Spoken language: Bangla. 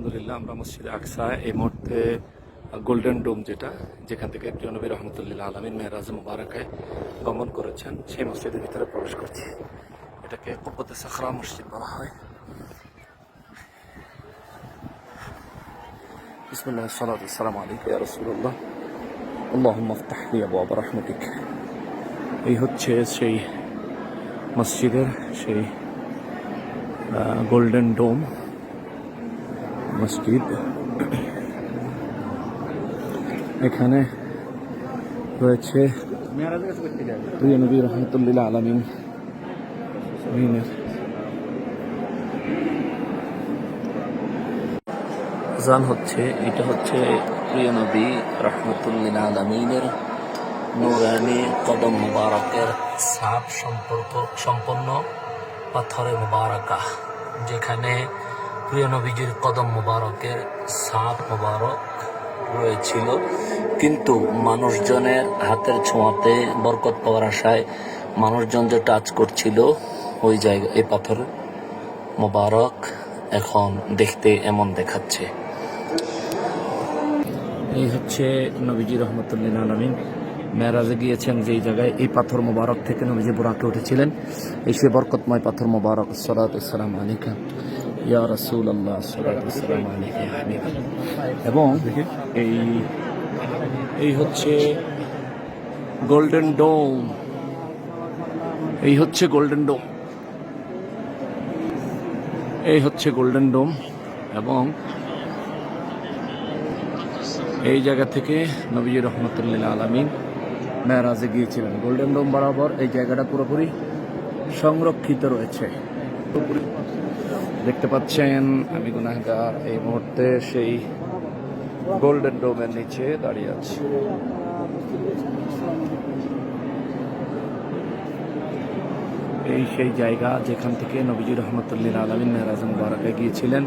আলহামদুলিল্লাহ আমরা মসজিদে আকসা এই মুহূর্তে গোল্ডেন ডোম যেখান থেকে প্রিয় নবী রহমতুল্লাহ আলমিন মেহরাজ মুবারাকায় গমন করেছেন সেই মসজিদের ভিতরে প্রবেশ করছি। এটাকে কুব্বতে সাখরা মসজিদ বলা হয়। বিসমিল্লাহ সালাতু ওয়াসসালামু আলাইকা ইয়া রাসূলুল্লাহ আল্লাহুম্মা ইফতাহ লি আবওয়াব রাহমাতিক। এই হচ্ছে সেই মসজিদের সেই গোল্ডেন ডোম মসজিদ। এখানে রয়েছে প্রিয় নবী রহমতুল্লাহ আলামিন আযান হচ্ছে। এটা হচ্ছে প্রিয় নবী রহমতুল্লাহ আলামিনের নূরানি কদম মুবারকের ছাপ সম্পন্ন পাথরে মুবারাকা, যেখানে প্রিয় নবীজির কদম মুবারকের ছাপ মুবারক রয়েছিল, কিন্তু মানুষজনের হাতের ছোঁয়াতে বরকত পাওয়ার আশায় মানুষজন যে টাচ করছিল ওই জায়গা, এই পাথর মুবারক এখন দেখতে এমন দেখাচ্ছে। এই হচ্ছে নবীজি রহমতুল্লাহ আলামিন মেরাজে গিয়েছেন যেই জায়গায়, এই পাথর মোবারক থেকে নবীজি বুরাকে উঠেছিলেন। এই সে বরকতময় পাথর মোবারক। আসসালাতু ওয়াসসালামু আলাইকা ইয়া রাসূলুল্লাহ, আসসালাতু ওয়াসসালামু আলাইকা ইয়া হাবিবাল্লাহ। এবং এই হচ্ছে গোল্ডেন ডোম। এই হচ্ছে গোল্ডেন ডোম। এই হচ্ছে গোল্ডেন ডোম। এবং এই জায়গা থেকে নবীজি রহমতুল্লাহ আলামিন মেরাজে গিয়েছিলেন। গোল্ডেন ডোম বরাবর এই জায়গাটা পুরোপুরি সংরক্ষিত রয়েছে। দেখতে পাচ্ছেন আমি গুনাহগার এই মুহূর্তে সেই গোল্ডেন ডোমের নিচে দাঁড়িয়ে আছি। এই সেই জায়গা যেখান থেকে নবীজি রহমতুল্লাহ আলামিন মেরাজ মুবারকে গিয়েছিলেন।